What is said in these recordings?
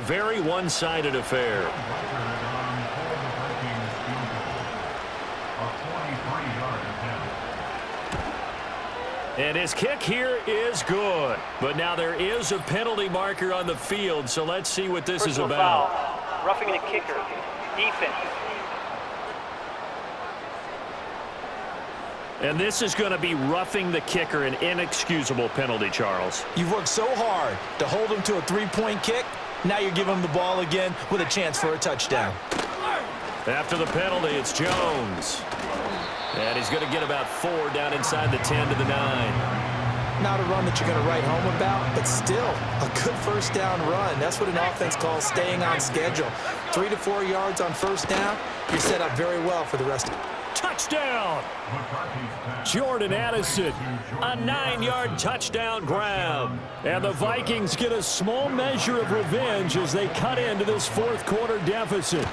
a very one-sided affair. And his kick here is good. But now there is a penalty marker on the field, so let's see what this is about. Foul. Roughing the kicker. Defense. And this is going to be roughing the kicker, an inexcusable penalty, Charles. You've worked so hard to hold him to a three-point kick. Now you're giving him the ball again with a chance for a touchdown. After the penalty, it's Jones. And he's going to get about 4 down inside the 10 to the 9. Not a run that you're going to write home about, but still a good first down run. That's what an offense calls staying on schedule. 3 to 4 yards on first down, you're set up very well for the rest of it. Touchdown! Jordan Addison, a 9-yard touchdown grab. And the Vikings get a small measure of revenge as they cut into this fourth quarter deficit.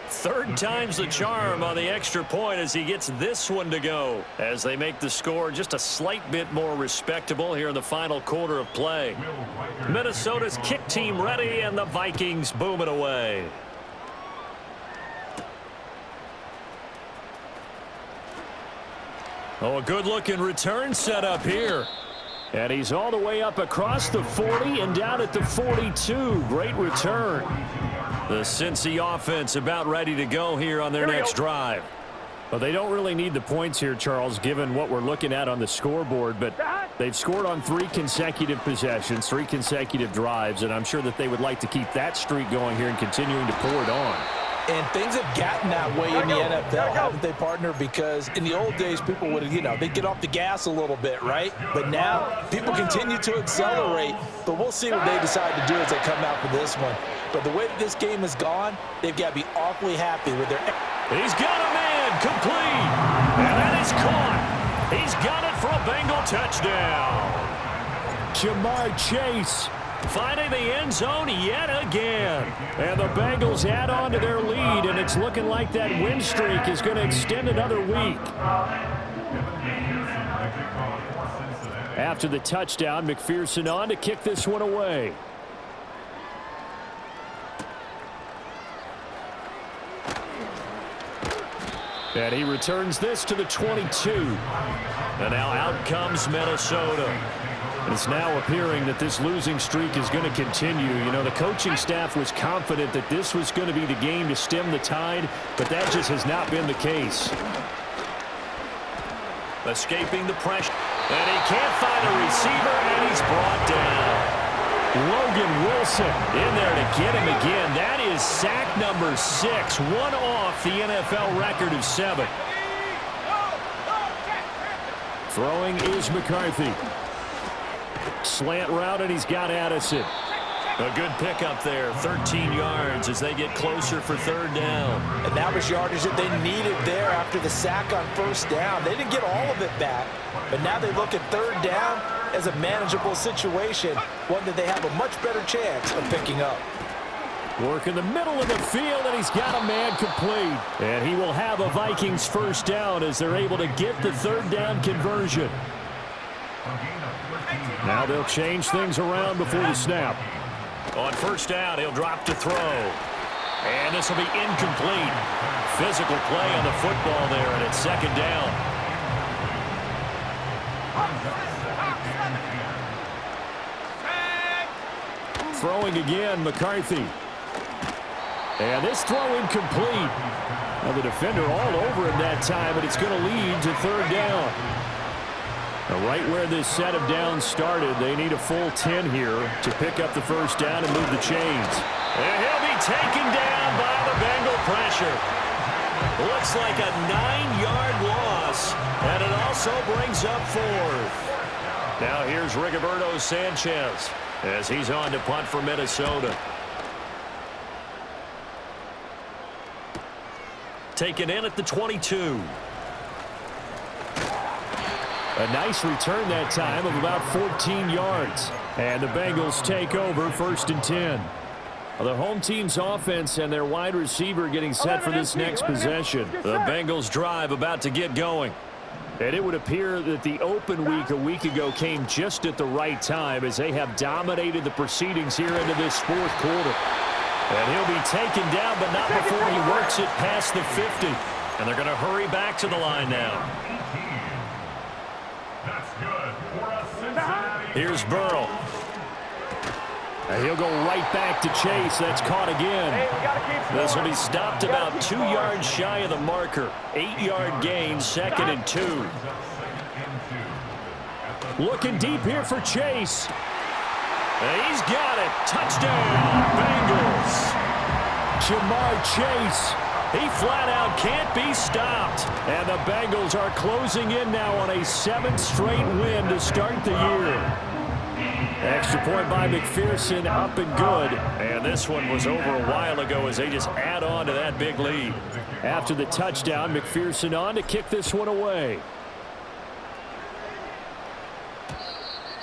Third time's the charm on the extra point as he gets this one to go, as they make the score just a slight bit more respectable here in the final quarter of play. Minnesota's kick team ready, and the Vikings boom it away. Oh, a good-looking return set up here. And he's all the way up across the 40 and down at the 42. Great return. The Cincy offense about ready to go here on their next drive. Well, they don't really need the points here, Charles, given what we're looking at on the scoreboard. But they've scored on 3 consecutive possessions, 3 consecutive drives, and I'm sure that they would like to keep that streak going here and continuing to pour it on. And things have gotten that way in the NFL, haven't they, partner? Because in the old days, people would, they'd get off the gas a little bit, right? But now, people continue to accelerate. But we'll see what they decide to do as they come out for this one. But the way that this game has gone, they've got to be awfully happy with their... He's got a man complete. And that is caught. He's got it for a Bengal touchdown. Jamar Chase finding the end zone yet again. And the Bengals add on to their lead, and it's looking like that win streak is going to extend another week. After the touchdown, McPherson on to kick this one away. And he returns this to the 22. And now out comes Minnesota. It's now appearing that this losing streak is going to continue. The coaching staff was confident that this was going to be the game to stem the tide, but that just has not been the case. Escaping the pressure. And he can't find a receiver, and he's brought down. Logan Wilson in there to get him again. That is sack number 6, one off the NFL record of 7. Throwing is McCarthy. Slant route, and he's got Addison. A good pickup there, 13 yards as they get closer for third down. And that was yardage that they needed there after the sack on first down. They didn't get all of it back, but now they look at third down as a manageable situation, one that they have a much better chance of picking up. Work in the middle of the field, and he's got a man complete. And he will have a Vikings first down as they're able to get the third down conversion. Now they'll change things around before the snap. On first down, he'll drop to throw. And this will be incomplete. Physical play on the football there, and it's second down. Throwing again, McCarthy. And this throw incomplete. Now the defender all over him that time, but it's going to lead to third down. Now right where this set of downs started, they need a full 10 here to pick up the first down and move the chains. And he'll be taken down by the Bengal pressure. Looks like a 9-yard loss, and it also brings up fourth. Now here's Rigoberto Sanchez as he's on to punt for Minnesota. Taken in at the 22. A nice return that time of about 14 yards. And the Bengals take over first and 10. The home team's offense and their wide receiver getting set for this next possession. The Bengals drive about to get going. And it would appear that the open week a week ago came just at the right time as they have dominated the proceedings here into this fourth quarter. And he'll be taken down, but not before he works it past the 50. And they're going to hurry back to the line now. Here's Burrow. And he'll go right back to Chase. That's caught again. This will be stopped about 2 yards shy of the marker. 8-yard gain, 2nd and 2. Looking deep here for Chase. And he's got it. Touchdown, Bengals. Jamar Chase. He flat out can't be stopped. And the Bengals are closing in now on a 7th straight win to start the year. Extra point by McPherson, up and good. And this one was over a while ago as they just add on to that big lead. After the touchdown, McPherson on to kick this one away.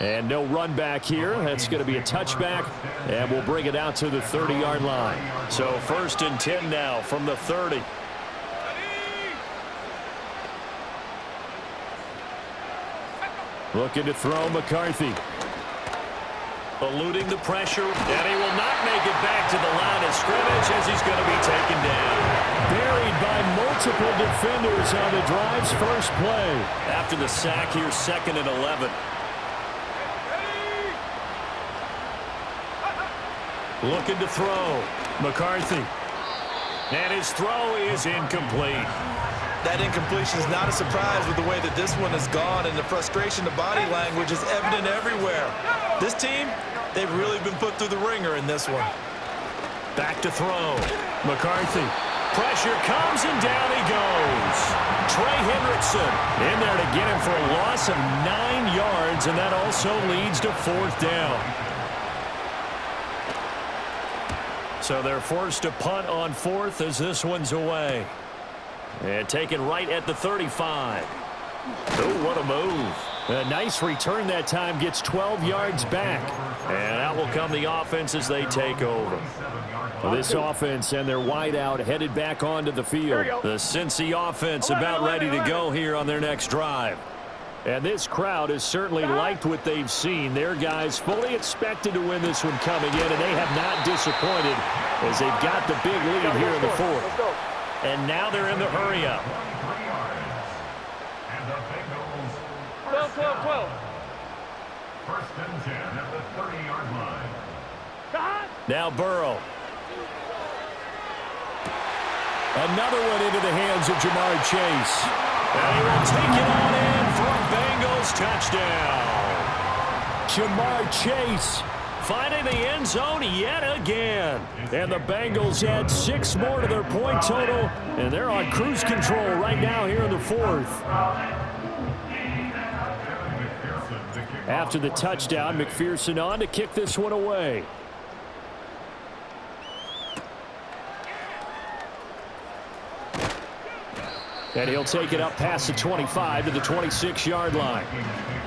And no run back here. That's going to be a touchback. And we'll bring it out to the 30-yard line. So 1st and 10 now from the 30. Looking to throw McCarthy. Eluding the pressure. And he will not make it back to the line of scrimmage as he's going to be taken down. Buried by multiple defenders on the drive's first play. After the sack here, 2nd and 11. Looking to throw. McCarthy. And his throw is incomplete. That incompletion is not a surprise with the way that this one has gone, and the frustration, the body language is evident everywhere. This team, they've really been put through the ringer in this one. Back to throw. McCarthy. Pressure comes and down he goes. Trey Hendrickson in there to get him for a loss of 9 yards, and that also leads to 4th down. So they're forced to punt on 4th as this one's away. And taken right at the 35. Oh, what a move. A nice return that time, gets 12 yards back. And out will come the offense as they take over. This offense and their wideout headed back onto the field. The Cincy offense about ready to go here on their next drive. And this crowd has certainly liked what they've seen. Their guys fully expected to win this one coming in, and they have not disappointed as they've got the big lead here in the 4th. And now they're in the hurry-up. 12. 1st and 10 at the 30-yard line. Now Burrow. Another one into the hands of Jamar Chase. And he will take it on in for a Bengals touchdown. Jamar Chase finding the end zone yet again. And the Bengals add 6 more to their point total, and they're on cruise control right now here in the 4th. After the touchdown, McPherson on to kick this one away. And he'll take it up past the 25 to the 26-yard line.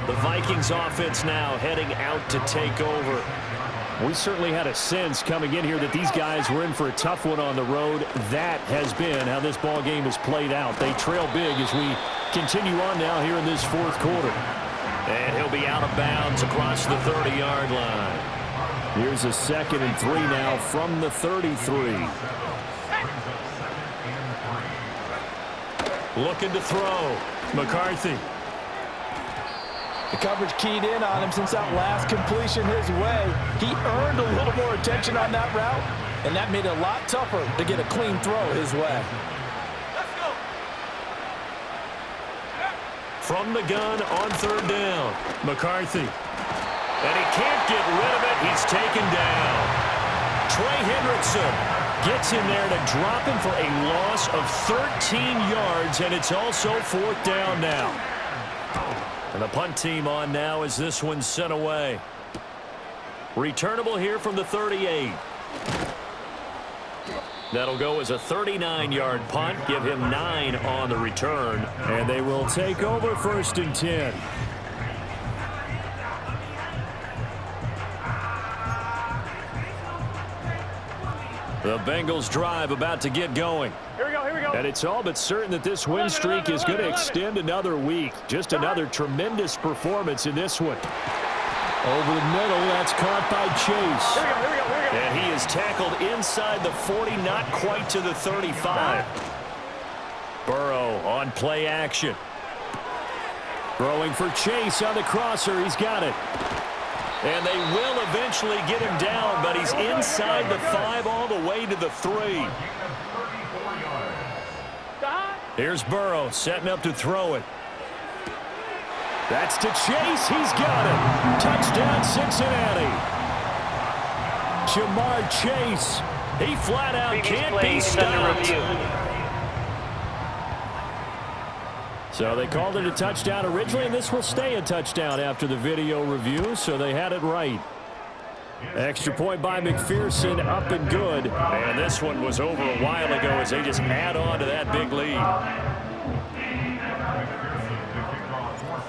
The Vikings offense now heading out to take over. We certainly had a sense coming in here that these guys were in for a tough one on the road. That has been how this ball game has played out. They trail big as we continue on now here in this 4th quarter. And he'll be out of bounds across the 30-yard line. Here's a 2nd and 3 now from the 33. Looking to throw. McCarthy. The coverage keyed in on him since that last completion his way. He earned a little more attention on that route, and that made it a lot tougher to get a clean throw his way. Let's go. From the gun on 3rd down. McCarthy. And he can't get rid of it. He's taken down. Trey Hendrickson gets in there to drop him for a loss of 13 yards, and it's also 4th down now. And the punt team on now as this one's sent away. Returnable here from the 38. That'll go as a 39-yard punt, give him 9 on the return, and they will take over 1st and 10. The Bengals drive about to get going. Here we go, here we go. And it's all but certain that this win streak is going to extend another week. Just another tremendous performance in this one. Over the middle, that's caught by Chase. Here we go, here we go, here we go. And he is tackled inside the 40, not quite to the 35. Burrow on play action. Throwing for Chase on the crosser. He's got it. And they will eventually get him down, but he's inside the 5 all the way to the 3. Here's Burrow setting up to throw it. That's to Chase. He's got it. Touchdown, Cincinnati. Jamar Chase. He flat out can't be stopped. So they called it a touchdown originally, and this will stay a touchdown after the video review, so they had it right. Extra point by McPherson, up and good. And this one was over a while ago as they just add on to that big lead.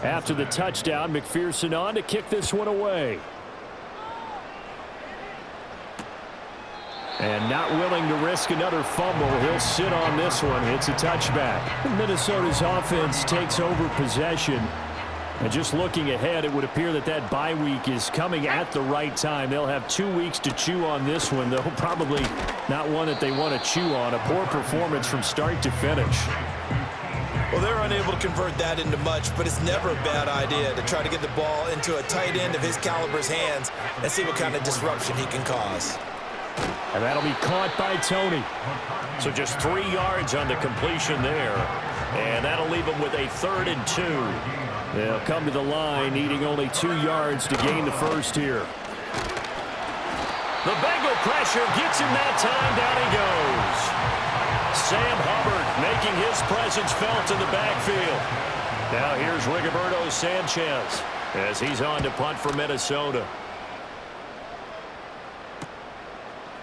After the touchdown, McPherson on to kick this one away. And not willing to risk another fumble. He'll sit on this one. It's a touchback. Minnesota's offense takes over possession. And just looking ahead, it would appear that that bye week is coming at the right time. They'll have 2 weeks to chew on this one, though probably not one that they want to chew on. A poor performance from start to finish. Well, they're unable to convert that into much, but it's never a bad idea to try to get the ball into a tight end of his caliber's hands and see what kind of disruption he can cause. And that'll be caught by Tony. So just 3 yards on the completion there. And that'll leave them with a 3rd and 2. They'll come to the line needing only 2 yards to gain the first here. The Bengal pressure gets him that time. Down he goes. Sam Hubbard making his presence felt in the backfield. Now here's Rigoberto Sanchez as he's on to punt for Minnesota.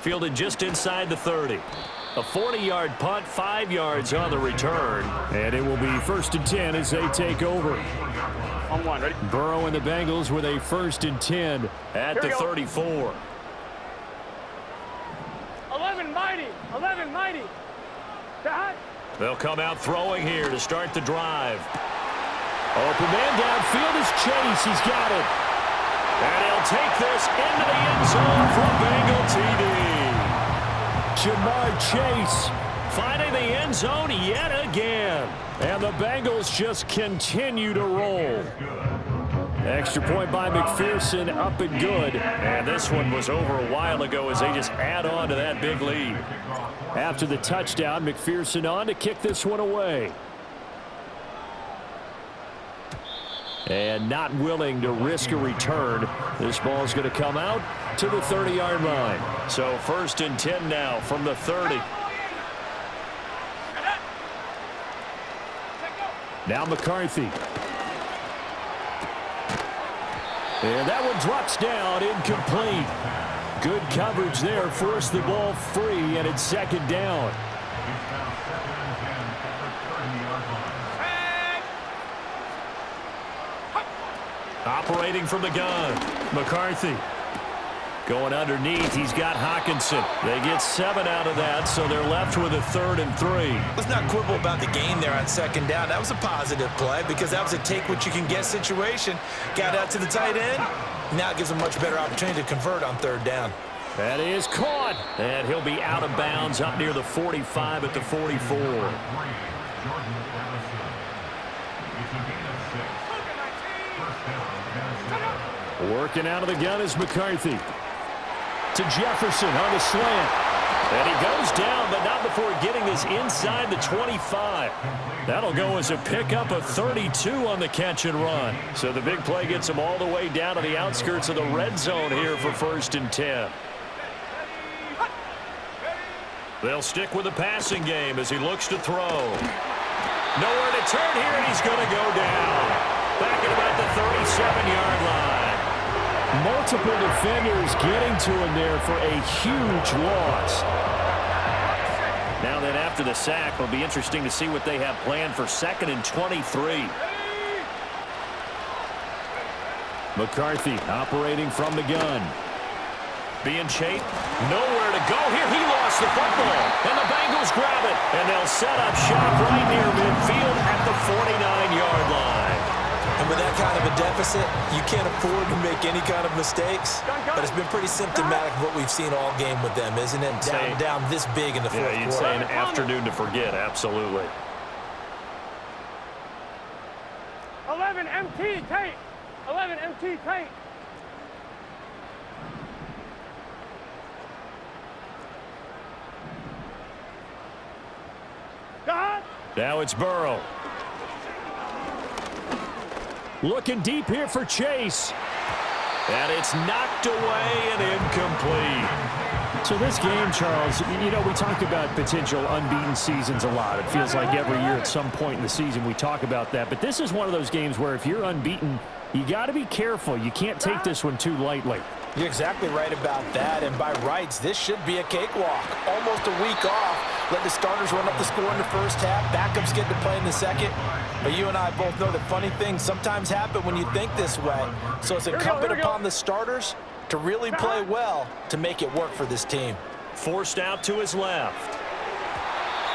Fielded just inside the 30. A 40-yard punt, 5 yards on the return. And it will be 1st and 10 as they take over. On one, ready? Burrow and the Bengals with a 1st and 10 at the 34. 11 mighty, 11 mighty. They'll come out throwing here to start the drive. Open man downfield is Chase. He's got it. And he'll take this into the end zone for Bengal TD. Jamar Chase finding the end zone yet again. And the Bengals just continue to roll. Extra point by McPherson, up and good. And this one was over a while ago as they just add on to that big lead. After the touchdown, McPherson on to kick this one away. And not willing to risk a return. This ball's going to come out to the 30-yard line. So 1st and 10 now from the 30. Now McCarthy. And that one drops down, incomplete. Good coverage there, forced the ball free, and it's 2nd down. Operating from the gun, McCarthy. Going underneath, he's got Hockenson. They get 7 out of that, so they're left with a 3rd and 3. Let's not quibble about the gain there on 2nd down. That was a positive play because that was a take-what-you-can-get situation. Got out to the tight end. Now it gives a much better opportunity to convert on 3rd down. That is caught. And he'll be out of bounds up near the 45 at the 44. Working out of the gun is McCarthy. To Jefferson on the slant. And he goes down, but not before getting this inside the 25. That'll go as a pickup of 32 on the catch and run. So the big play gets him all the way down to the outskirts of the red zone here for 1st and 10. They'll stick with the passing game as he looks to throw. Nowhere to turn here, and he's going to go down. Back at about the 37-yard line. Multiple defenders getting to him there for a huge loss. Now then, after the sack, it'll be interesting to see what they have planned for 2nd and 23. McCarthy operating from the gun. Being chased. Nowhere to go here. He lost the football. And the Bengals grab it. And they'll set up shop right near midfield at the 49-yard line. And with that kind of a deficit, you can't afford to make any kind of mistakes. But it's been pretty symptomatic of what we've seen all game with them, isn't it? Down this big in the fourth quarter. Yeah, you'd say an afternoon to forget. Absolutely. 11 MT tape. 11 MT tape. Now it's Burrow. Looking deep here for Chase. And it's knocked away and incomplete. So this game, Charles, you know, we talk about potential unbeaten seasons a lot. It feels like every year at some point in the season we talk about that. But this is one of those games where if you're unbeaten, you got to be careful. You can't take this one too lightly. You're exactly right about that. And by rights, this should be a cakewalk. Almost a week off. Let the starters run up the score in the first half. Backups get to play in the second. But you and I both know that funny things sometimes happen when you think this way. So it's incumbent upon the starters to really play well to make it work for this team. Forced out to his left.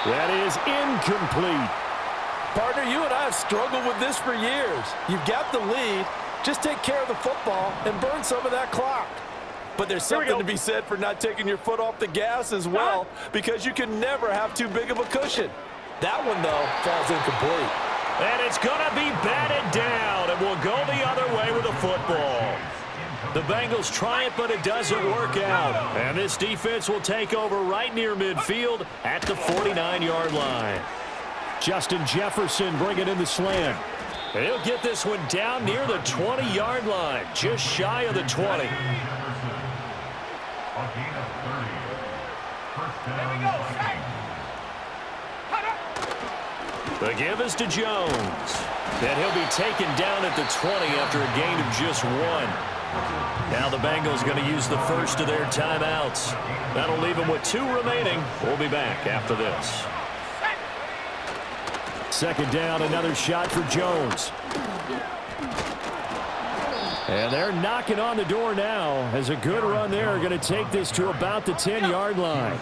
That is incomplete. Partner, you and I have struggled with this for years. You've got the lead. Just take care of the football and burn some of that clock. But there's something to be said for not taking your foot off the gas as well, because you can never have too big of a cushion. That one, though, falls incomplete. And it's going to be batted down, and we'll go the other way with the football. The Bengals try it, but it doesn't work out. And this defense will take over right near midfield at the 49-yard line. Justin Jefferson bringing in the slant. He'll get this one down near the 20-yard line, just shy of the 20. The give is to Jones. And he'll be taken down at the 20 after a gain of just 1. Now the Bengals going to use the first of their timeouts. That'll leave them with 2 remaining. We'll be back after this. Second down, another shot for Jones. And they're knocking on the door now as a good run there. Going to take this to about the 10-yard line.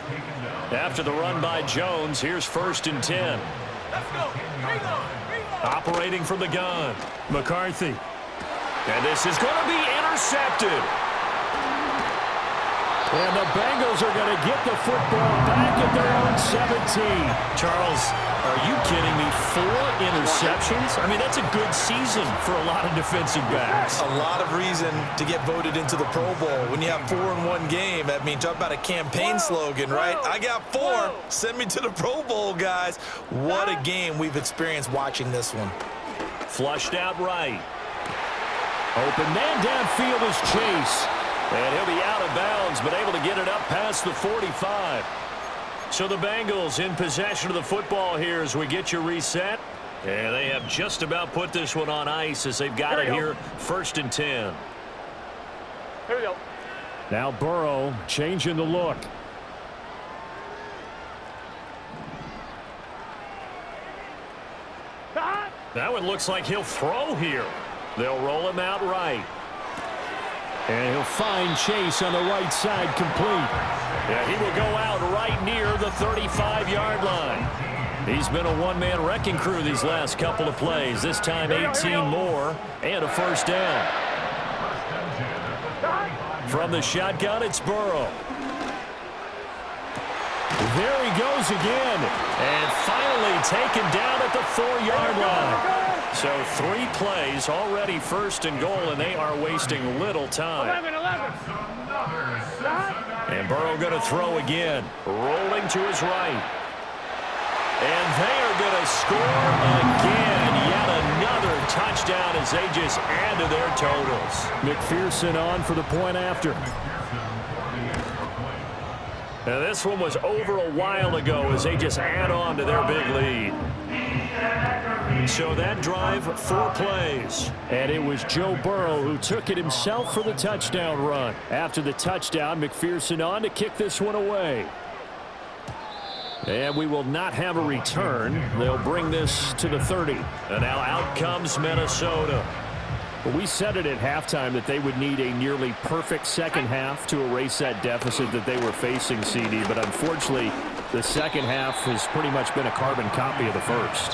After the run by Jones, here's 1st and 10. Let's go. Operating from the gun, McCarthy. And this is going to be intercepted. And the Bengals are going to get the football back at their own 17. Charles, are you kidding me? 4 interceptions? I mean, that's a good season for a lot of defensive backs. A lot of reason to get voted into the Pro Bowl. When you have 4 in one game, I mean, talk about a campaign slogan, right? I got 4. Send me to the Pro Bowl, guys. What a game we've experienced watching this one. Flushed out right. Open man downfield is Chase. And he'll be out of bounds, but able to get it up past the 45. So the Bengals in possession of the football here as we get you reset. And they have just about put this one on ice as they've got it here, 1st and 10. Here we go. Now Burrow changing the look. That one looks like he'll throw here. They'll roll him out right. And he'll find Chase on the right side complete. Yeah, he will go out right near the 35-yard line. He's been a one-man wrecking crew these last couple of plays. This time 18 more and a 1st down. From the shotgun, it's Burrow. There he goes again. And finally taken down at the 4-yard line. So 3 plays already 1st and goal, and they are wasting little time. 11. And Burrow going to throw again. Rolling to his right. And they are going to score again. Yet another touchdown as they just add to their totals. McPherson on for the point after. Now this one was over a while ago as they just add on to their big lead. So that drive, 4 plays. And it was Joe Burrow who took it himself for the touchdown run. After the touchdown, McPherson on to kick this one away. And we will not have a return. They'll bring this to the 30. And now out comes Minnesota. Well, we said it at halftime that they would need a nearly perfect second half to erase that deficit that they were facing, CD. But unfortunately, the second half has pretty much been a carbon copy of the first.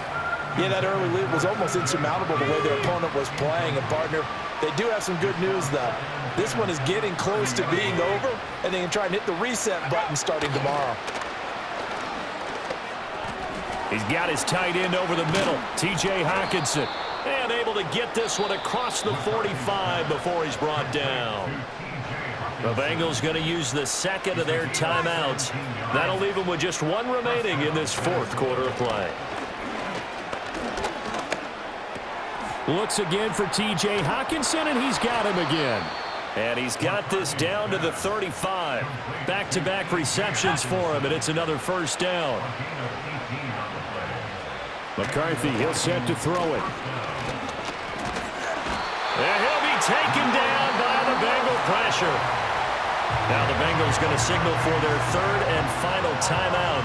Yeah, that early lead was almost insurmountable the way their opponent was playing. And, partner, they do have some good news, though. This one is getting close to being over, and they can try and hit the reset button starting tomorrow. He's got his tight end over the middle, T.J. Hockenson. And able to get this one across the 45 before he's brought down. The Bengals going to use the second of their timeouts. That'll leave them with just one remaining in this fourth quarter of play. Looks again for T.J. Hockenson, and he's got him again. And he's got this down to the 35. Back-to-back receptions for him, and it's another first down. McCarthy, he'll set to throw it. And he'll be taken down by the Bengal pressure. Now the Bengals going to signal for their third and final timeout.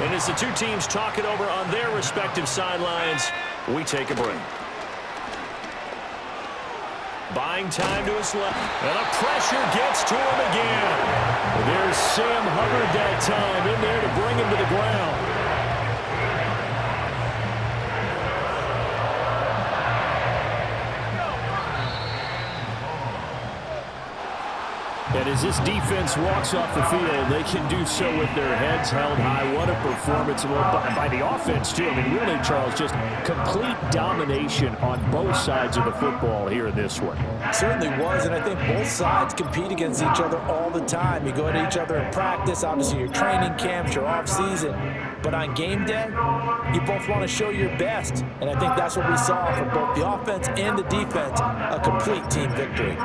And as the two teams talk it over on their respective sidelines, we take a break. Buying time to his left. And the pressure gets to him again. There's Sam Hubbard that time in there to bring him to the ground. And as this defense walks off the field, they can do so with their heads held high. What a performance by the offense, too. I mean, really, Charles, just complete domination on both sides of the football here in this one. Certainly was, and I think both sides compete against each other all the time. You go at each other in practice, obviously your training camps, your off-season. But on game day, you both want to show your best. And I think that's what we saw from both the offense and the defense, a complete team victory.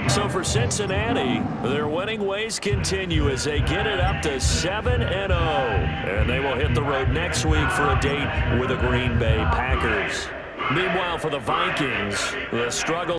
So for Cincinnati, their winning ways continue as they get it up to 7-0. And they will hit the road next week for a date with the Green Bay Packers. Meanwhile, for the Vikings, the struggle